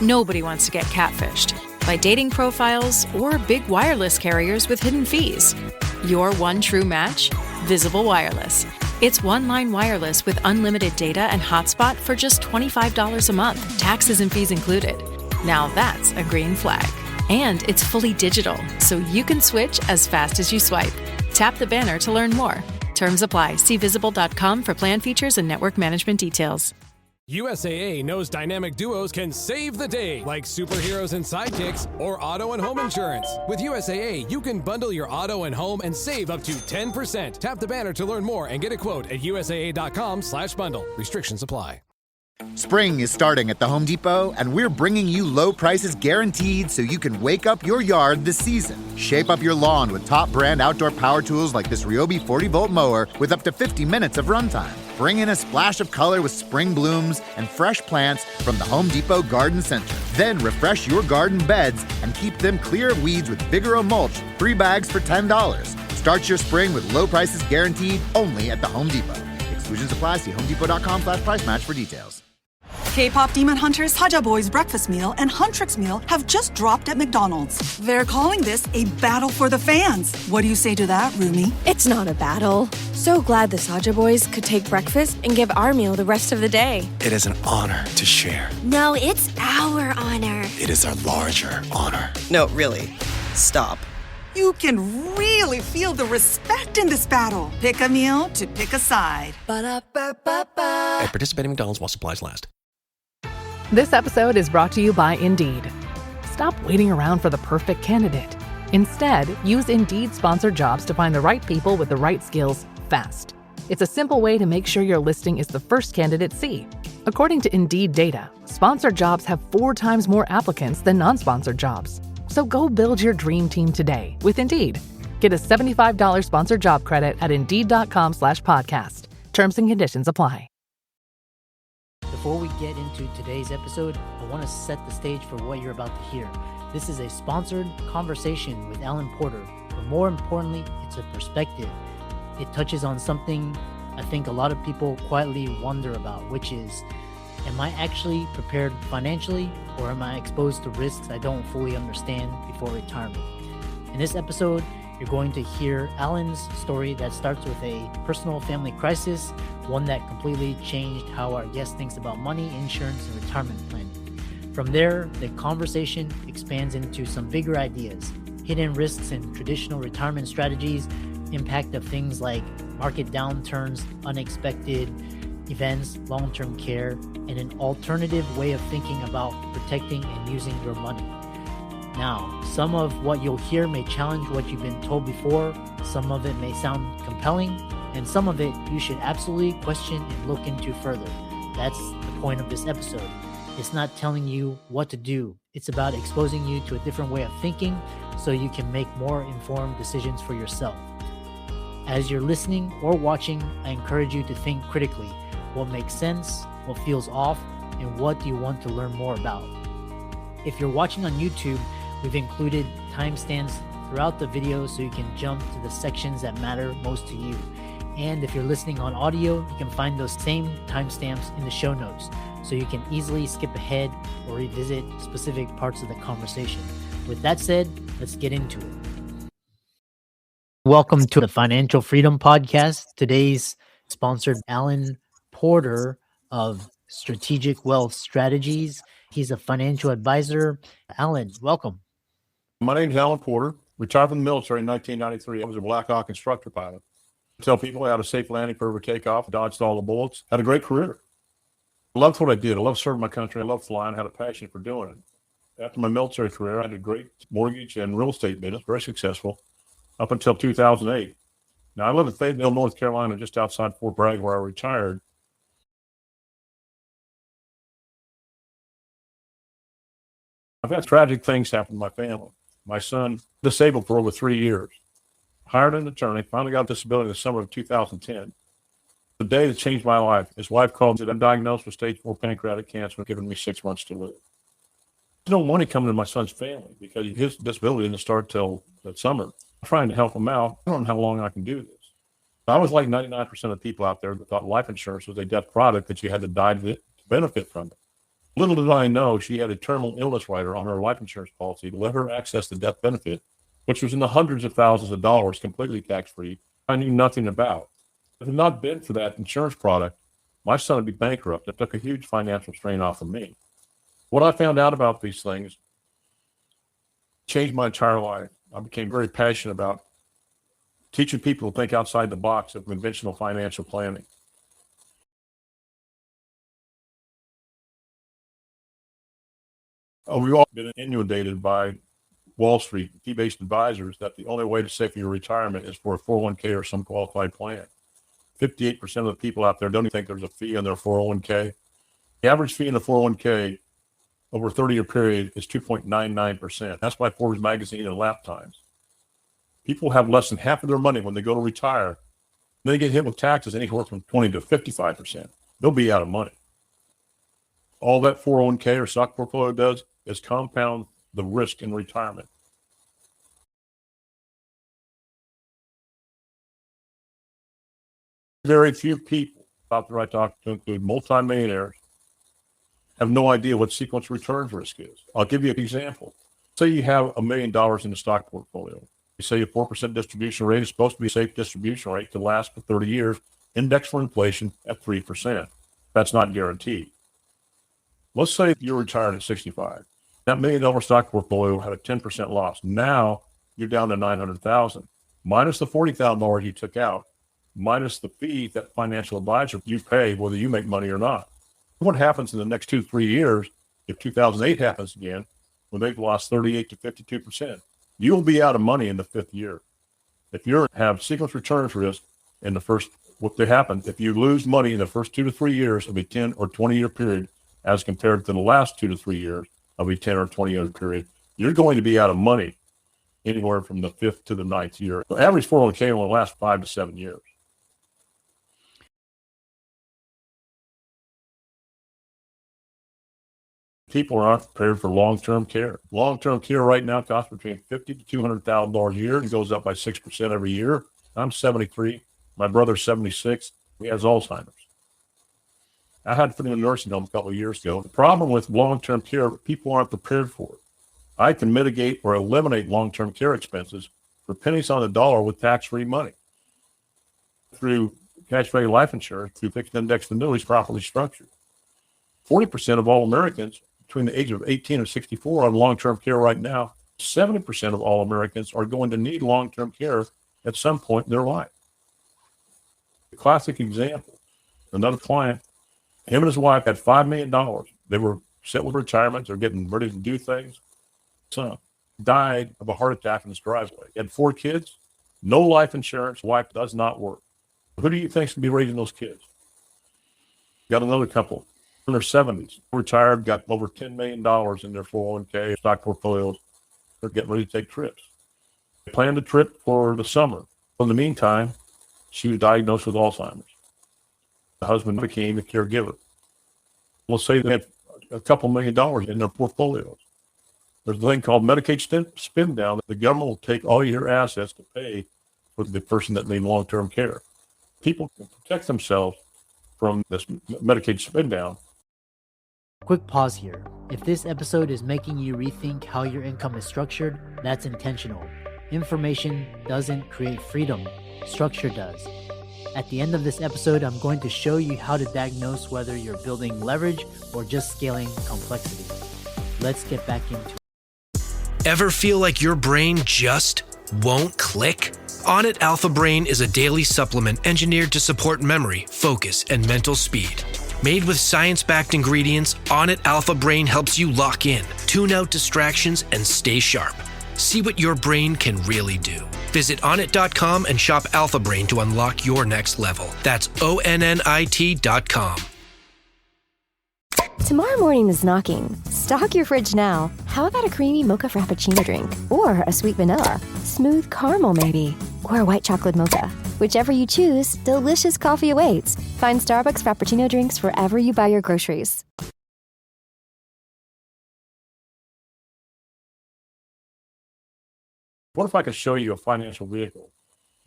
Nobody wants to get catfished by dating profiles or big wireless carriers with hidden fees. Your one true match? Visible Wireless. It's one-line wireless with unlimited data and hotspot for just $25 a month, taxes and fees included. Now that's a green flag. And it's fully digital, so you can switch as fast as you swipe. Tap the banner to learn more. Terms apply. See visible.com for plan features and network management details. USAA knows dynamic duos can save the day, like superheroes and sidekicks or auto and home insurance. With USAA, you can bundle your auto and home and save up to 10%. Tap the banner to learn more and get a quote at USAA.com/bundle. Restrictions apply. Spring is starting at the Home Depot, and we're bringing you low prices guaranteed so you can wake up your yard this season. Shape up your lawn with top brand outdoor power tools like this Ryobi 40-volt mower with up to 50 minutes of runtime. Bring in a splash of color with spring blooms and fresh plants from the Home Depot Garden Center. Then refresh your garden beds and keep them clear of weeds with Vigoro mulch, 3 bags for $10. Start your spring with low prices guaranteed only at the Home Depot. Exclusions apply. See homedepot.com/price match for details. K-pop Demon Hunters Haja Boys breakfast meal and Huntrix meal have just dropped at McDonald's. They're calling this a battle for the fans. What do you say to that, Rumi? It's not a battle. So glad the Saja Boys could take breakfast and give our meal the rest of the day. It is an honor to share. No, it's our honor. It is our larger honor. No, really. Stop. You can really feel the respect in this battle. Pick a meal to pick a side. Ba-da-ba-ba-ba. At participating McDonald's while supplies last. This episode is brought to you by Indeed. Stop waiting around for the perfect candidate. Instead, use Indeed sponsored jobs to find the right people with the right skills fast. It's a simple way to make sure your listing is the first candidates see. According to Indeed data, sponsored jobs have 4 times more applicants than non-sponsored jobs. So go build your dream team today with Indeed. Get a $75 sponsored job credit at Indeed.com/podcast. Terms and conditions apply. Before we get into today's episode, I want to set the stage for what you're about to hear. This is a sponsored conversation with Alan Porter, but more importantly, it's a perspective. It touches on something I think a lot of people quietly wonder about, which is, am I actually prepared financially, or am I exposed to risks I don't fully understand before retirement? In this episode, you're going to hear Alan's story that starts with a personal family crisis, one that completely changed how our guest thinks about money, insurance, and retirement planning. From there, the conversation expands into some bigger ideas, hidden risks in traditional retirement strategies, impact of things like market downturns, unexpected events, long-term care, and an alternative way of thinking about protecting and using your money. Now, some of what you'll hear may challenge what you've been told before, some of it may sound compelling, and some of it you should absolutely question and look into further. That's the point of this episode. It's not telling you what to do. It's about exposing you to a different way of thinking so you can make more informed decisions for yourself. As you're listening or watching, I encourage you to think critically. What makes sense? What feels off? And what do you want to learn more about? If you're watching on YouTube, we've included timestamps throughout the video so you can jump to the sections that matter most to you. And if you're listening on audio, you can find those same timestamps in the show notes so you can easily skip ahead or revisit specific parts of the conversation. With that said, let's get into it. Welcome to the Financial Freedom Podcast. Today's sponsored Alan Porter of Strategic Wealth Strategies. He's a financial advisor. Alan, welcome. My name is Alan Porter. Retired from the military in 1993. I was a Black Hawk instructor pilot. I tell people I had a safe landing for every takeoff, dodged all the bullets, had a great career. I loved what I did. I loved serving my country. I loved flying. I had a passion for doing it. After my military career, I had a great mortgage and real estate business, very successful, up until 2008. Now, I live in Fayetteville, North Carolina, just outside Fort Bragg, where I retired. I've had tragic things happen to my family. My son, disabled for over 3 years, hired an attorney, finally got disability in the summer of 2010. The day that changed my life, his wife called and said, I'm diagnosed with stage 4 pancreatic cancer, giving me 6 months to live. There's no money coming to my son's family because his disability didn't start till that summer. I'm trying to help him out. I don't know how long I can do this. I was like 99% of people out there that thought life insurance was a death product that you had to die to benefit from it. Little did I know she had a terminal illness rider on her life insurance policy to let her access the death benefit, which was in the hundreds of thousands of dollars, completely tax-free. I knew nothing about. If it had not been for that insurance product, my son would be bankrupt. It took a huge financial strain off of me. What I found out about these things changed my entire life. I became very passionate about teaching people to think outside the box of conventional financial planning. We've all been inundated by Wall Street, fee-based advisors, that the only way to save for your retirement is for a 401k or some qualified plan. 58% of the people out there don't even think there's a fee on their 401k. The average fee in a 401k over a 30-year period is 2.99%. That's by Forbes magazine and Lap Times. People have less than half of their money when they go to retire. They get hit with taxes anywhere from 20 to 55%. They'll be out of money. All that 401k or stock portfolio does is compound the risk in retirement. Very few people out there I talk to, include multimillionaires, have no idea what sequence returns risk is. I'll give you an example. Say you have $1 million in the stock portfolio. You say a 4% distribution rate is supposed to be a safe distribution rate to last for 30 years, indexed for inflation at 3%. That's not guaranteed. Let's say you're retired at 65. That $1 million stock portfolio had a 10% loss. Now you're down to $900,000, minus the $40,000 you took out, minus the fee that financial advisor you pay, whether you make money or not. What happens in the next 2-3 years, if 2008 happens again, when they've lost 38 to 52%, you'll be out of money in the 5th year. If you have sequence returns risk in the first, what happens, if you lose money in the first 2 to 3 years of a 10 or 20 year period, as compared to the last 2 to 3 years of a 10 or 20 year period, you're going to be out of money anywhere from the 5th to the 9th year. The average 401k will last 5 to 7 years. People aren't prepared for long-term care. Long-term care right now costs between $50,000 to $200,000 a year and goes up by 6% every year. I'm 73. My brother's 76. He has Alzheimer's. I had to put him in a nursing home a couple of years ago. The problem with long-term care, people aren't prepared for it. I can mitigate or eliminate long-term care expenses for pennies on the dollar with tax-free money through cash value life insurance, through fixed index annuities properly structured. 40% of all Americans between the age of 18 and 64 are on long-term care right now. 70% of all Americans are going to need long-term care at some point in their life. A classic example, another client, him and his wife had $5 million. They were set with retirement. They're getting ready to do things. Son died of a heart attack in his driveway. He had 4 kids, no life insurance. Wife does not work. Who do you think's going to be raising those kids? Got another couple in their 70s, retired, got over $10 million in their 401k stock portfolios. They're getting ready to take trips. They planned a trip for the summer. In the meantime, she was diagnosed with Alzheimer's. The husband became a caregiver. Let's say they had a couple $1 million in their portfolios. There's a thing called Medicaid spin down. The government will take all your assets to pay for the person that needs long-term care. People can protect themselves from this Medicaid spin down. Quick pause here. If this episode is making you rethink how your income is structured, that's intentional. Information doesn't create freedom. Structure does. At the end of this episode, I'm going to show you how to diagnose whether you're building leverage or just scaling complexity. Let's get back into it. Ever feel like your brain just won't click? Onnit Alpha Brain is a daily supplement engineered to support memory, focus, and mental speed. Made with science-backed ingredients, Onnit Alpha Brain helps you lock in, tune out distractions, and stay sharp. See what your brain can really do. Visit onnit.com and shop Alpha Brain to unlock your next level. That's ONNIT.com. Tomorrow morning is knocking. Stock your fridge now. How about a creamy mocha frappuccino drink? Or a sweet vanilla? Smooth caramel maybe? Or a white chocolate mocha? Whichever you choose, delicious coffee awaits. Find Starbucks Frappuccino drinks wherever you buy your groceries. What if I could show you a financial vehicle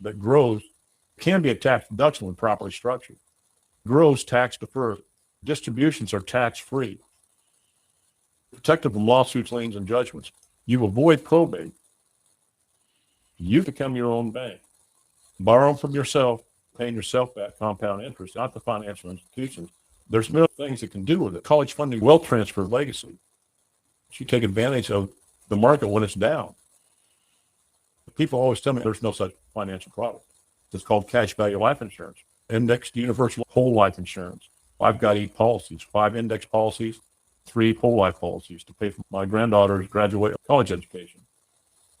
that grows, can be a tax deduction when properly structured, grows tax deferred, distributions are tax free, protected from lawsuits, liens, and judgments. You avoid probate. You become your own bank. Borrow from yourself, paying yourself back compound interest, not the financial institutions. There's many things that can do with it. College funding, wealth transfer, legacy. You take advantage of the market when it's down. People always tell me there's no such financial product. It's called cash value life insurance, indexed universal whole life insurance. I've got 8 policies, 5 index policies, 3 whole life policies to pay for my granddaughter's graduate college education.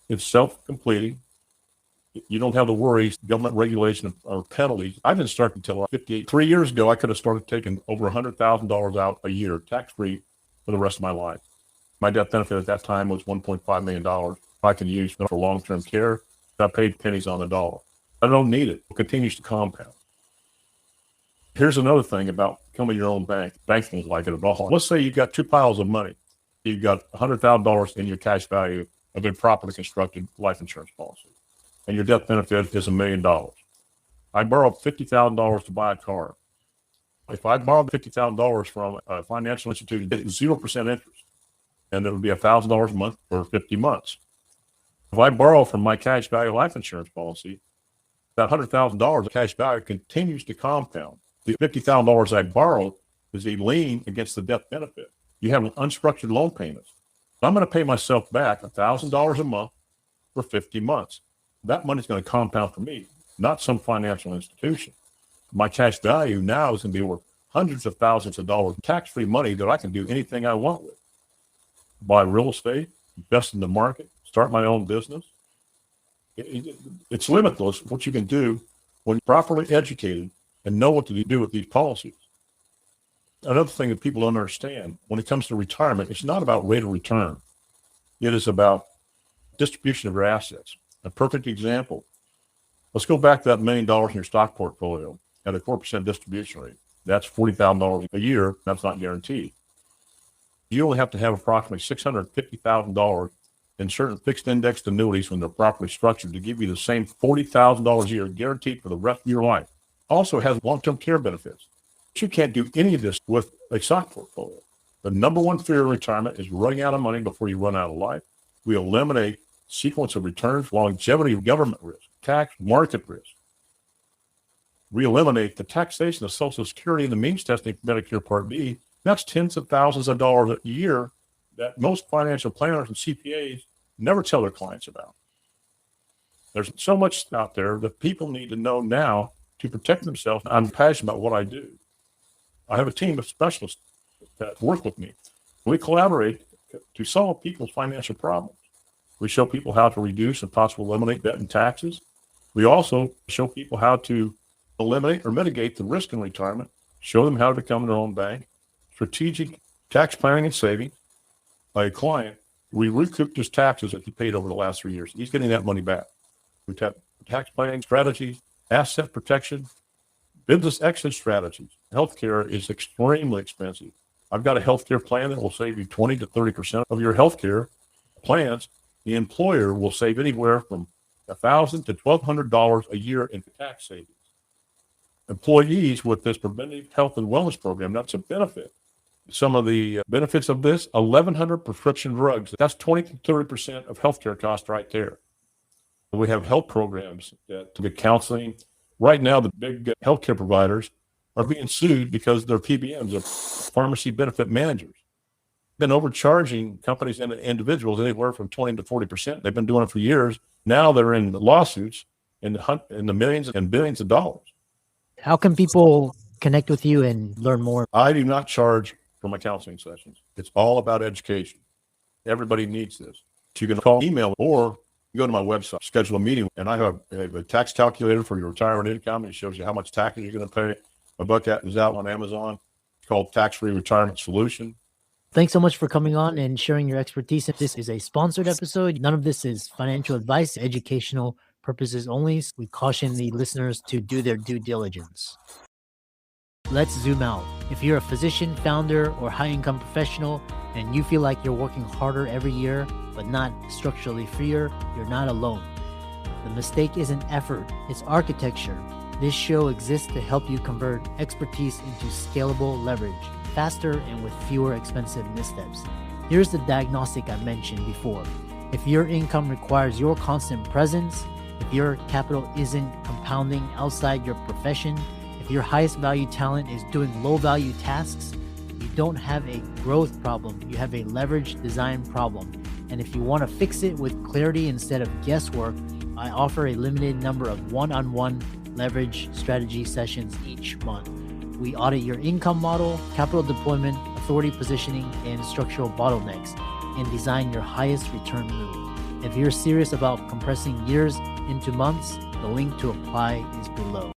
It's self-completing. You don't have to worry government regulation or penalties. I didn't start until 58. 3 years ago, I could have started taking over $100,000 out a year, tax-free, for the rest of my life. My death benefit at that time was $1.5 million. I can use for long-term care. I paid pennies on the dollar. I don't need it. It continues to compound. Here's another thing about becoming your own bank. Banks don't like it at all. Let's say you've got 2 piles of money. You've got $100,000 in your cash value of a properly constructed life insurance policy, and your death benefit is $1 million. I borrowed $50,000 to buy a car. If I borrowed $50,000 from a financial institution, it's 0% interest, and it would be $1,000 a month for 50 months. If I borrow from my cash value life insurance policy, that $100,000 of cash value continues to compound. The $50,000 I borrowed is a lien against the death benefit. You have an unstructured loan payments. So I'm going to pay myself back $1,000 a month for 50 months. That money's going to compound for me, not some financial institution. My cash value now is going to be worth hundreds of thousands of dollars, tax-free money that I can do anything I want with. Buy real estate, invest in the market, start my own business. It's limitless what you can do when you're properly educated and know what to do with these policies. Another thing that people don't understand, when it comes to retirement, it's not about rate of return. It is about distribution of your assets. A perfect example. Let's go back to that $1 million in your stock portfolio at a 4% distribution rate. That's $40,000 a year. That's not guaranteed. You only have to have approximately $650,000 in certain fixed indexed annuities when they're properly structured to give you the same $40,000 a year guaranteed for the rest of your life. Also has long-term care benefits. But you can't do any of this with a stock portfolio. The number one fear of retirement is running out of money before you run out of life. We eliminate sequence of returns, longevity of government risk, tax, market risk. We eliminate the taxation of Social Security and the means testing for Medicare Part B. That's tens of thousands of dollars a year that most financial planners and CPAs never tell their clients about. There's so much out there that people need to know now to protect themselves. I'm passionate about what I do. I have a team of specialists that work with me. We collaborate to solve people's financial problems. We show people how to reduce and possibly eliminate debt and taxes. We also show people how to eliminate or mitigate the risk in retirement, show them how to become their own bank, strategic tax planning and saving. By a client, we recouped his taxes that he paid over the last 3 years. He's getting that money back. We have tax planning strategies, asset protection, business exit strategies. Healthcare is extremely expensive. I've got a healthcare plan that will save you 20 to 30% of your healthcare plans. The employer will save anywhere from $1,000 to $1,200 a year in tax savings. Employees with this preventive health and wellness program, that's a benefit. Some of the benefits of this, 1,100 prescription drugs. That's 20 to 30% of healthcare costs right there. We have health programs that get counseling. Right now, the big healthcare providers are being sued because their PBMs are pharmacy benefit managers. Been overcharging companies and individuals anywhere from 20 to 40%. They've been doing it for years. Now they're in lawsuits in the millions and billions of dollars. How can people connect with you and learn more? I do not charge for my counseling sessions. It's all about education. Everybody needs this. So you can call, email, or go to my website, schedule a meeting, and I have a tax calculator for your retirement income. It shows you how much taxes you're going to pay. My book is out on Amazon. It's called Tax-Free Retirement Solution. Thanks so much for coming on and sharing your expertise. This is a sponsored episode. None of this is financial advice, educational purposes only. We caution the listeners to do their due diligence. Let's zoom out. If you're a physician, founder, or high-income professional, and you feel like you're working harder every year, but not structurally freer, you're not alone. The mistake isn't effort, it's architecture. This show exists to help you convert expertise into scalable leverage, faster and with fewer expensive missteps. Here's the diagnostic I mentioned before. If your income requires your constant presence, if your capital isn't compounding outside your profession, if your highest value talent is doing low value tasks, you don't have a growth problem, you have a leverage design problem. And if you want to fix it with clarity instead of guesswork, I offer a limited number of one-on-one leverage strategy sessions each month. We audit your income model, capital deployment, authority positioning, and structural bottlenecks, and design your highest return move. If you're serious about compressing years into months, the link to apply is below.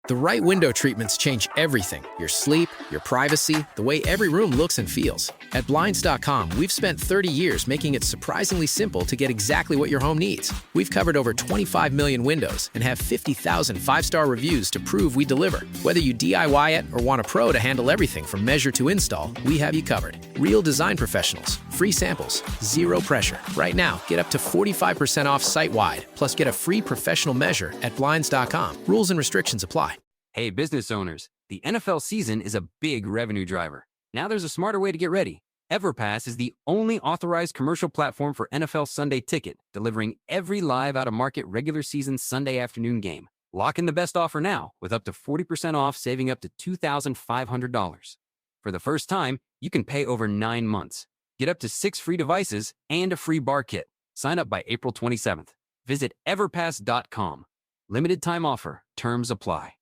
The right window treatments change everything: your sleep, your privacy, the way every room looks and feels. At Blinds.com, we've spent 30 years making it surprisingly simple to get exactly what your home needs. We've covered over 25 million windows and have 50,000 five-star reviews to prove we deliver. Whether you DIY it or want a pro to handle everything from measure to install, we have you covered. Real design professionals, free samples, zero pressure. Right now, get up to 45% off site-wide, plus get a free professional measure at Blinds.com. Rules and restrictions apply. Hey, business owners, the NFL season is a big revenue driver. Now there's a smarter way to get ready. EverPass is the only authorized commercial platform for NFL Sunday Ticket, delivering every live out-of-market regular season Sunday afternoon game. Lock in the best offer now with up to 40% off, saving up to $2,500. For the first time, you can pay over 9 months. Get up to 6 free devices and a free bar kit. Sign up by April 27th. Visit everpass.com. Limited time offer. Terms apply.